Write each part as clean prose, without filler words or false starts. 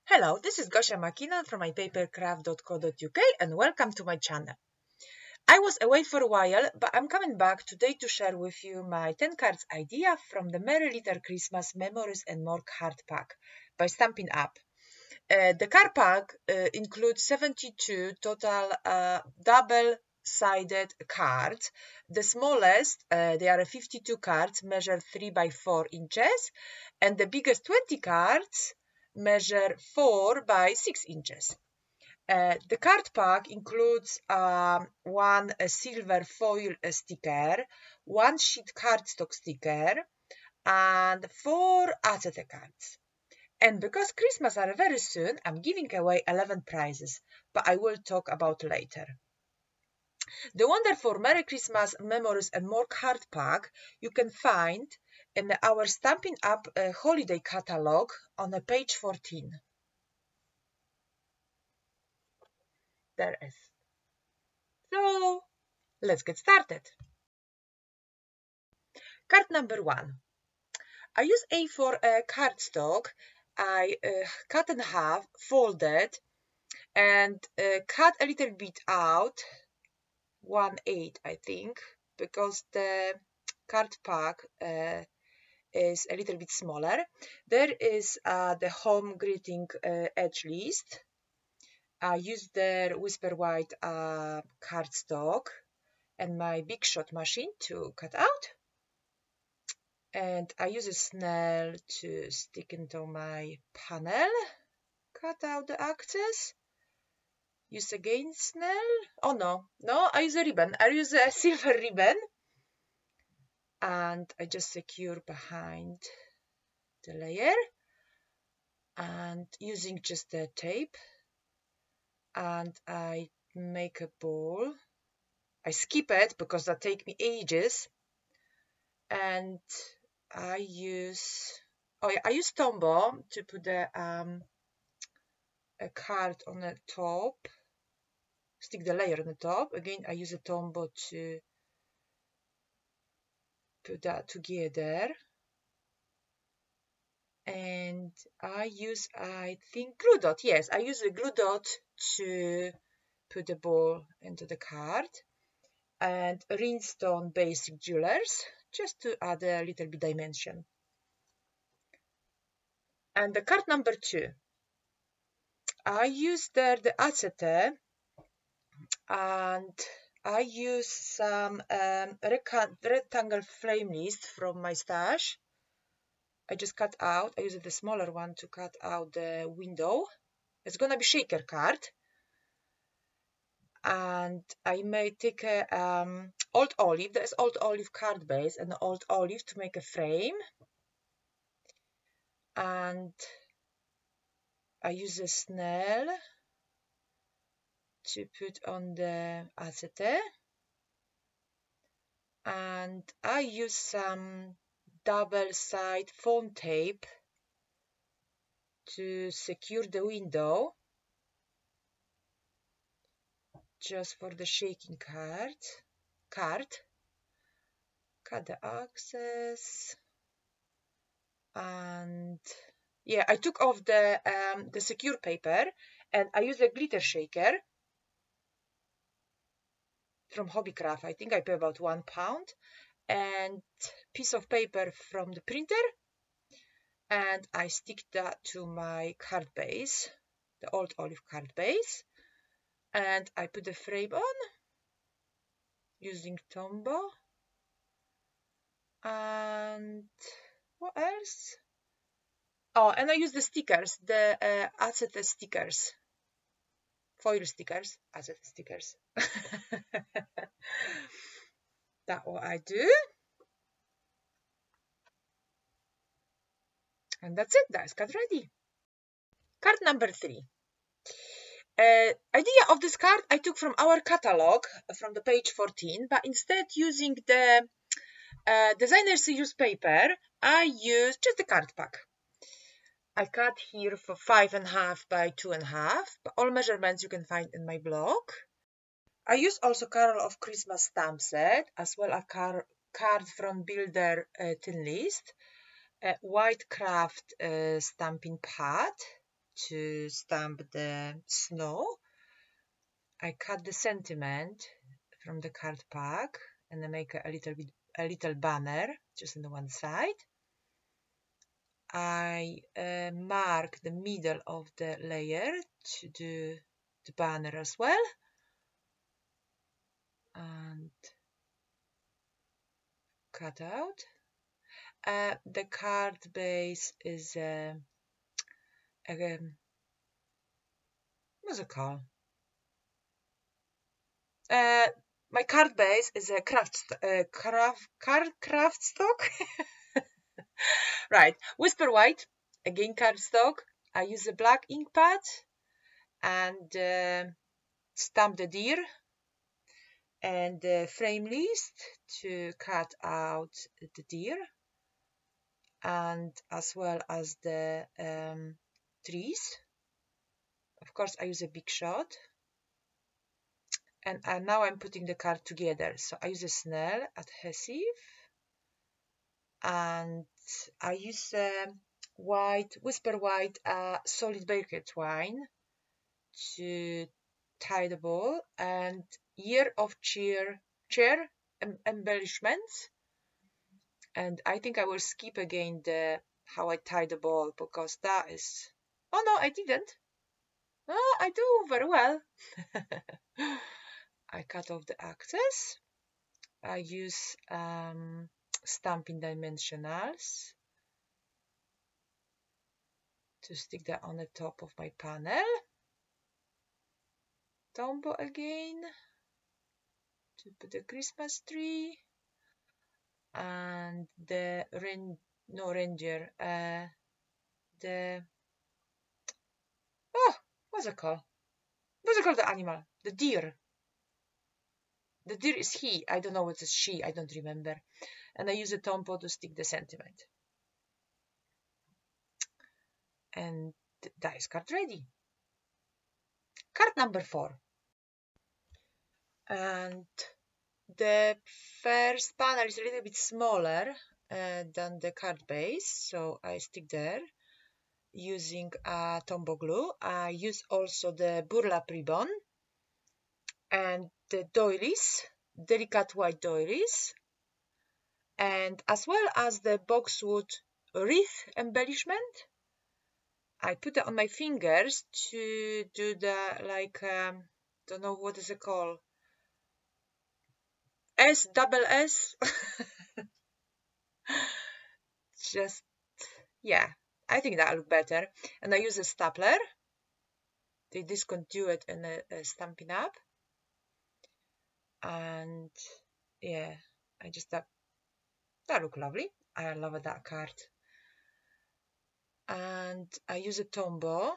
Hello, this is Gosia Makinan from mypapercraft.co.uk and welcome to my channel. I was away for a while, but I'm coming back today to share with you my 10 cards idea from the Merry Little Christmas Memories and More card pack by Stampin Up. The card pack includes 72 total double-sided cards. The smallest, they are 52 cards, measure 3 by 4 inches, and the biggest 20 cards measure 4 by 6 inches. The card pack includes one silver foil sticker, one sheet cardstock sticker, and 4 acetate cards. And because Christmas are very soon, I'm giving away 11 prizes, but I will talk about later. The wonderful Merry Christmas Memories and More card pack you can find in our Stampin' Up holiday catalog on page 14. There is. So, let's get started. Card number 1. I use A4 cardstock. I cut in half, folded, and cut a little bit out, 1/8 I think, because the card pack is a little bit smaller. There is the home greeting edge list. I use the Whisper White cardstock and my Big Shot machine to cut out. And I use a snail to stick into my panel, cut out the axis. Use again snail. Oh no, I use a ribbon. I use a silver ribbon. And I just secure behind the layer. And using just the tape. And I make a ball. I skip it because that takes me ages. And I use Tombow to put the a card on the top, stick the layer on the top. Again, I use a Tombow to put that together. And I use, I think, glue dot. Yes, I use a glue dot to put the ball into the card. And Rhinestone Basic Jewelers, just to add a little bit dimension. And the card number 2. I use there the acetate, and I use some rectangle flame list from my stash. I just cut out, I use the smaller one to cut out the window. It's gonna be shaker card. And I may take a old olive. There's old olive card base and old olive to make a frame. And I use a snail to put on the acetate. And I use some double-side foam tape to secure the window, just for the shaking card. Cut the axis, and yeah, I took off the secure paper, and I use a glitter shaker from Hobbycraft. I think I pay about £1, and piece of paper from the printer, and I stick that to my card base, the old olive card base, and I put the frame on using Tombow. And what else? Oh, and I use the stickers, the acetate stickers, foil stickers, acetate stickers. That's what I do. And that's it, that's card ready. Card number 3. Idea of this card I took from our catalog, from the page 14, but instead using the Designer's Use paper, I use just the card pack. I cut here for 5.5 by 2.5, but all measurements you can find in my blog. I use also Carol of Christmas stamp set, as well as card from Builder tin list, a white craft stamping pad, to stamp the snow. I cut the sentiment from the card pack and I make a little banner just on the one side. I mark the middle of the layer to do the banner as well, and cut out. The card base is what's it called? My card base is a craft stock. Right, Whisper White, again cardstock. I use a black ink pad and stamp the deer and the frame list to cut out the deer, and as well as the trees. Of course, I use a big shot. And now I'm putting the card together. So I use a Snell adhesive, and I use Whisper White solid baker twine to tie the ball, and Year of Cheer embellishments. And I think I will skip again the how I tie the ball, because that is, oh no, I didn't. Oh, I do very well. I cut off the access. I use Stampin' Dimensionals to stick that on the top of my panel. Tombow again to put the Christmas tree, and the reindeer, the, oh, what's it called? What's it called, the animal? The deer. The deer is he. I don't know what is she. I don't remember. And I use a Tombow to stick the sentiment. And that is card ready. Card number 4. And the first panel is a little bit smaller than the card base, so I stick there using a Tombow glue. I use also the burlap ribbon and the doilies, delicate white doilies, and as well as the boxwood wreath embellishment. I put it on my fingers to do the, like, don't know what is it called, double S. Just, yeah, I think that'll look better. And I use a stapler. They discontinue it in a Stampin' Up. And yeah, I just thought that look lovely. I love that card. And I use a Tombow.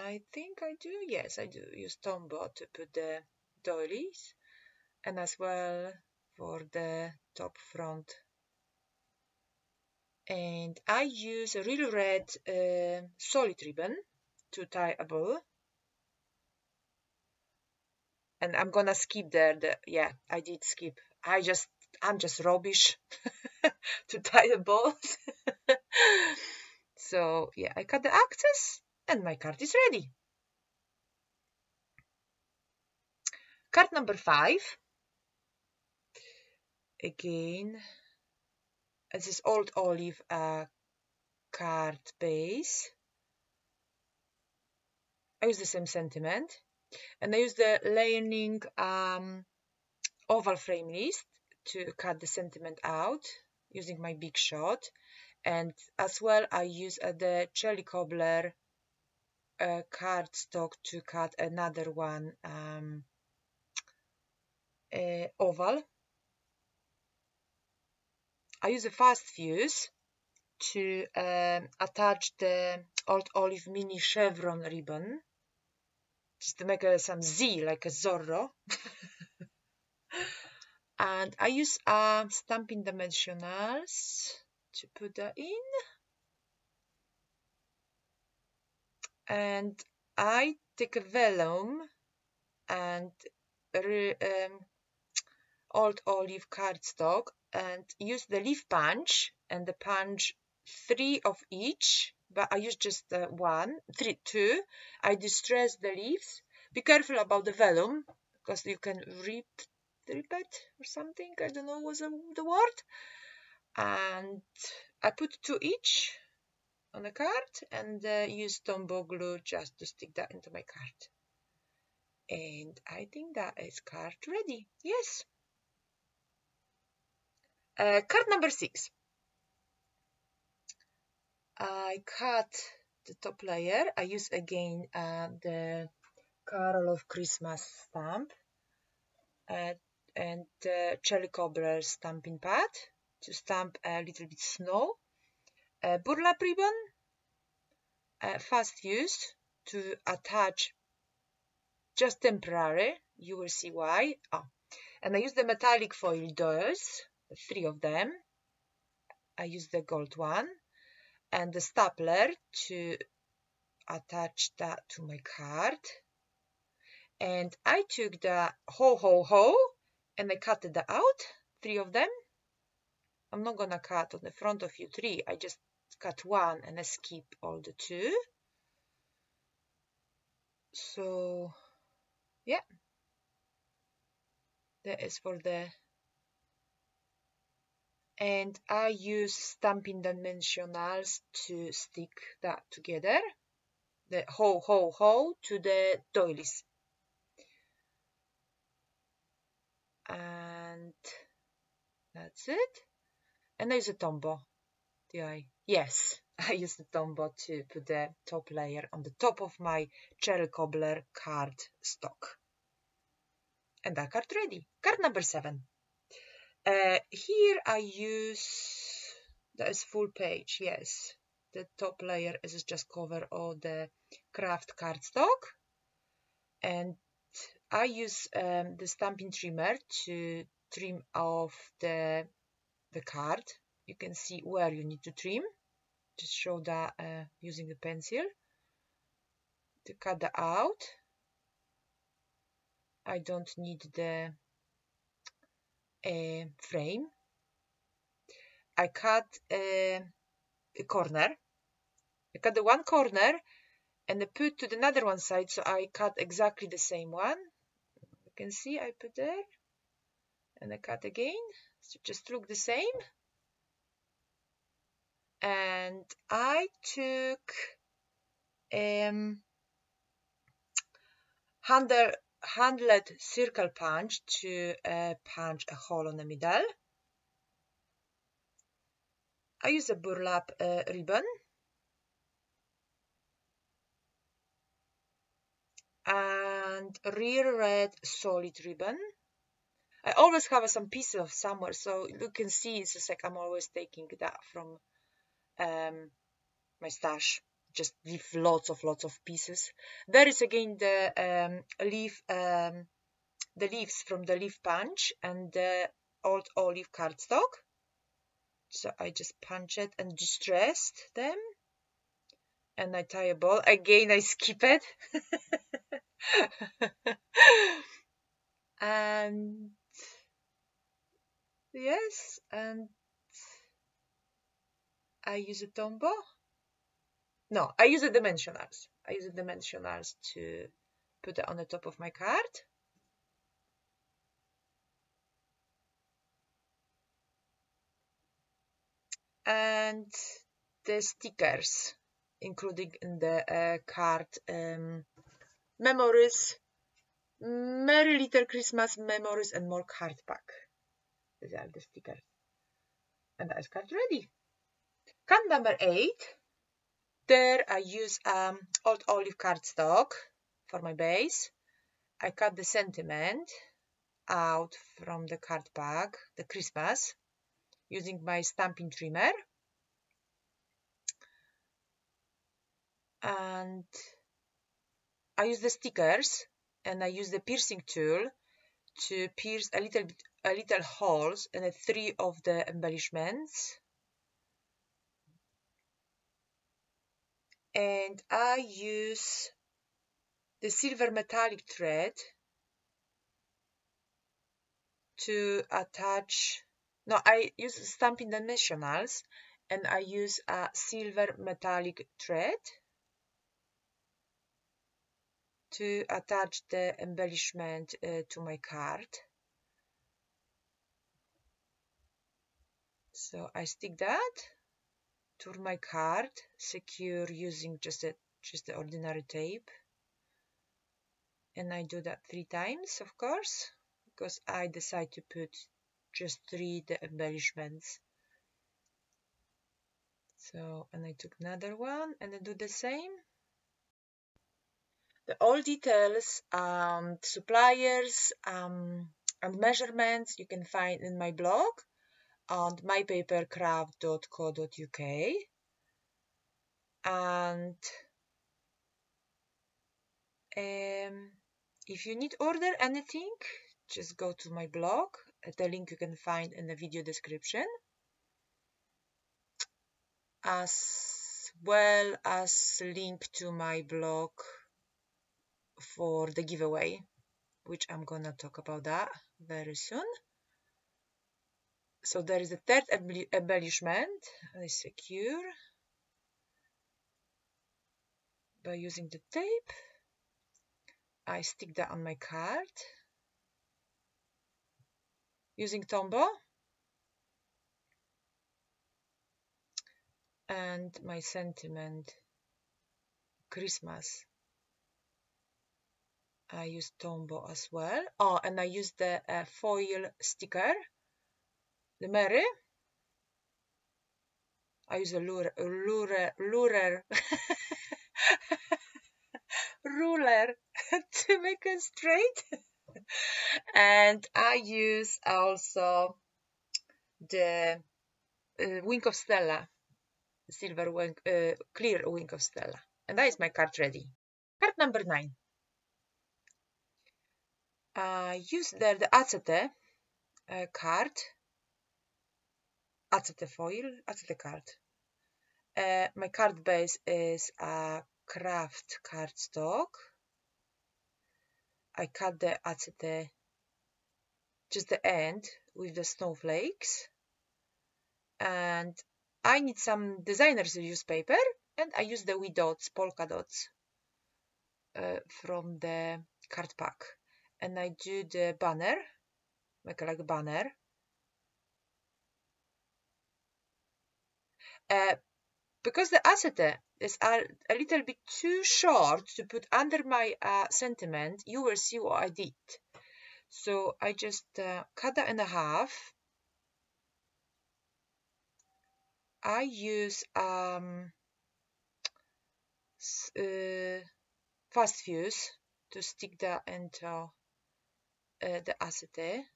I think I do. Yes, I do use Tombow to put the doilies, and as well for the top front. And I use a real red solid ribbon to tie a bow. And I'm gonna skip there. Yeah, I did skip. I'm just rubbish to tie the bows. So yeah, I cut the access and my card is ready. Card number 5. Again, this is Old Olive card base. I use the same sentiment, and I use the layering oval frame list to cut the sentiment out using my big shot, and as well I use the Jelly Cobbler cardstock to cut another one oval. I use a fast fuse to attach the Old Olive mini chevron ribbon, just to make some Z like a Zorro. And I use Stampin' Dimensionals to put that in. And I take a vellum and Old Olive cardstock and use the leaf punch and the punch 3 of each but I use just two. I distress the leaves. Be careful about the vellum, because you can rip it or something. I don't know what's the word. And I put 2 each on a card and use Tombow glue just to stick that into my card. And I think that is card ready. Yes. Card number 6. I cut the top layer. I use again the Carol of Christmas stamp and Cherry Cobbler stamping pad to stamp a little bit snow. Burlap ribbon, fast use to attach just temporary. You will see why. And I use the metallic foil doors, 3 of them. I use the gold one and the stapler to attach that to my card. And I took the ho ho ho and I cut it out, 3 of them. I'm not gonna cut on the front of you 3. I just cut 1 and I skip all the 2. So yeah, that is for the. And I use Stampin' Dimensionals to stick that together, the ho ho ho to the doilies. And that's it. And I use a Tombow. Do I? Yes, I use the Tombow to put the top layer on the top of my Cherry Cobbler card stock. And that card ready. Card number 7. Here I use, that is full page, yes. The top layer is just cover all the craft cardstock. And I use the stamping trimmer to trim off the card. You can see where you need to trim. Just show that using the pencil to cut that out. I don't need the frame. I cut a corner. I cut the one corner and I put to the another one side, so I cut exactly the same one. You can see I put there and I cut again, so just look the same. And I took handled circle punch to punch a hole in the middle. I use a burlap ribbon and real red solid ribbon. I always have some pieces of somewhere, so you can see it's just like I'm always taking that from my stash. Just leave lots of pieces. There is again the the leaves from the leaf punch and the old olive cardstock. So I just punch it and distressed them. And I tie a bow. Again, I skip it. And yes, and I use a Tombow. No, I use the dimensionals. I use the dimensionals to put it on the top of my card. And the stickers, including in the card memories, Merry Little Christmas memories, and more card pack. These are the stickers. And that is card ready. Card number 8. There I use old olive cardstock for my base. I cut the sentiment out from the card pack, the Christmas, using my stamping trimmer. And I use the stickers and I use the piercing tool to pierce a little holes in 3 of the embellishments. And I use the silver metallic thread to attach. No, I use Stampin' Dimensionals and I use a silver metallic thread to attach the embellishment to my card. So I stick that to my card, secure using just the ordinary tape, and I do that 3 times, of course, because I decide to put just 3 the embellishments. So, and I took another one and I do the same. The all details, suppliers, and measurements you can find in my blog on mypapercraft.co.uk. And if you need order anything, just go to my blog. The link you can find in the video description, as well as link to my blog for the giveaway, which I'm gonna talk about that very soon. So there is a third embellishment. I secure by using the tape. I stick that on my card using Tombow, and my sentiment Christmas, I use Tombow as well. Oh, and I use the foil sticker, the Mary. I use a ruler to make it straight. And I use also the wing of Stella, silver wing, clear wing of Stella. And that is my card ready. Card number 9. I use there the acete card, acete foil, acete card. My card base is a craft cardstock. I cut the acete, just the end, with the snowflakes. And I need some designers use paper, and I use the wee dots, polka dots, from the card pack. And I do the banner, make like a banner. Because the acete is a little bit too short to put under my sentiment, you will see what I did. So I just cut that in half. I use fast fuse to stick that into the acete.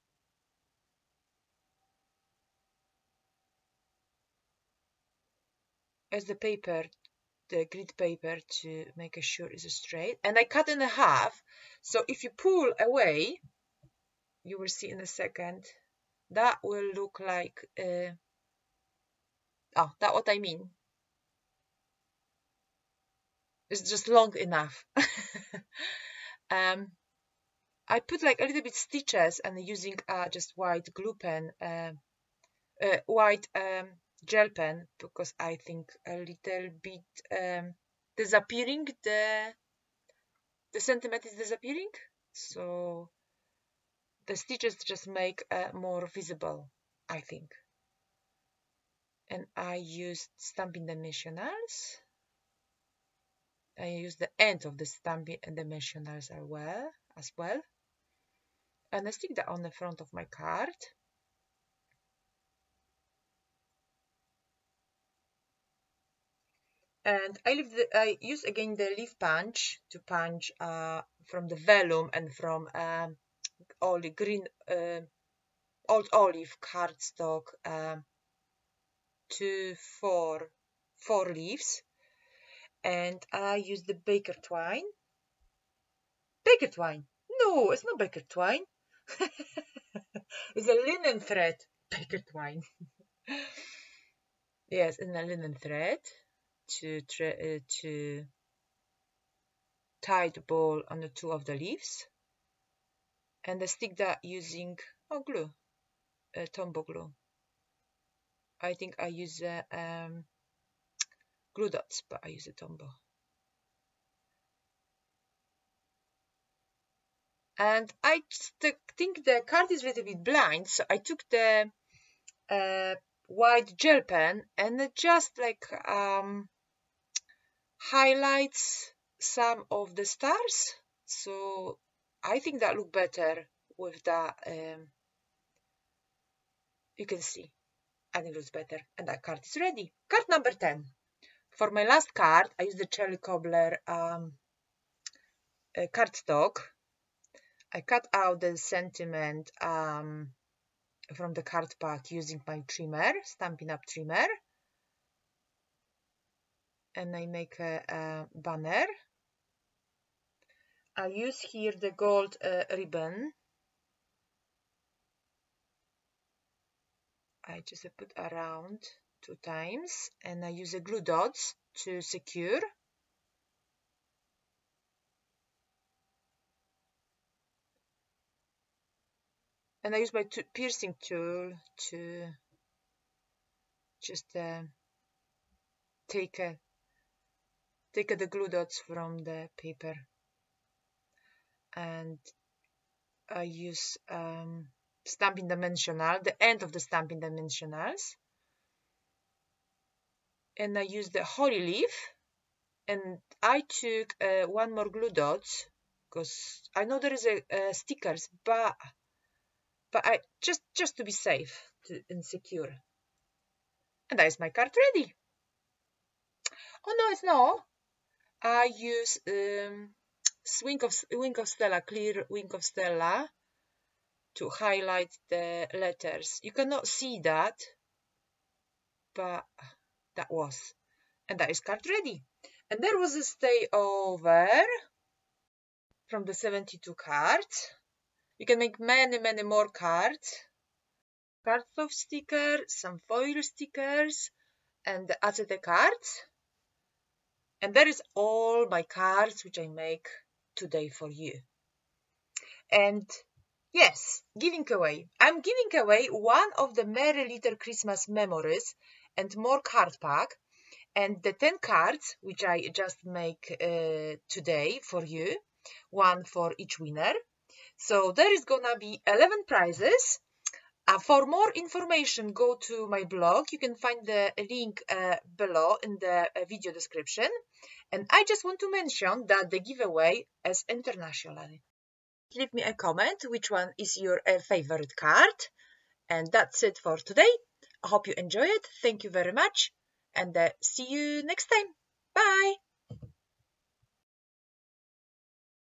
As the paper, the grid paper, to make sure it's straight, and I cut in half. So if you pull away, you will see in a second, that will look like that's what I mean. It's just long enough. I put like a little bit stitches and using just white glue pen, white gel pen, because I think a little bit disappearing, the sentiment is disappearing, so the stitches just make more visible, I think. And I used Stampin' Dimensionals. I use the end of the Stampin' Dimensionals as well. And I stick that on the front of my card. And I use again the leaf punch to punch from the vellum and from olive green, old olive cardstock to four leaves. And I use the baker twine. Baker twine? No, it's not baker twine. It's a linen thread. Baker twine. Yes, in a linen thread to tie the ball on the 2 of the leaves, and I stick that using glue, Tombow glue. I think I use glue dots, but I use a Tombow. And I think the card is a little bit blind, so I took the white gel pen and just like highlights some of the stars. So I think that look better with that. You can see, I think it looks better. And that card is ready. Card number 10. For my last card, I used the Cherry Cobbler cardstock. I cut out the sentiment from the card pack using my trimmer, Stampin Up trimmer. And I make a banner. I use here the gold ribbon. I just put around 2 times, and I use the glue dots to secure. And I use my piercing tool to just take the glue dots from the paper. And I use Stampin' Dimensional, the end of the Stampin' Dimensionals. And I use the holly leaf. And I took one more glue dot, because I know there is a stickers, but I just to be safe and secure. And that is my card ready. Oh no, it's not. I use Wing of Stella, clear Wing of Stella, to highlight the letters. You cannot see that, but that was. And that is card ready. And there was a stay over from the 72 cards. You can make many more cards. Cardstock sticker, some foil stickers, and the acetate cards. And that is all my cards which I make today for you. And yes, giving away. I'm giving away one of the Merry Little Christmas Memories and more card pack, and the 10 cards which I just make today for you, one for each winner. So there is gonna be 11 prizes. For more information, go to my blog. You can find the link below in the video description. And I just want to mention that the giveaway is international. Leave me a comment which one is your favorite card. And that's it for today. I hope you enjoy it. Thank you very much. And see you next time. Bye.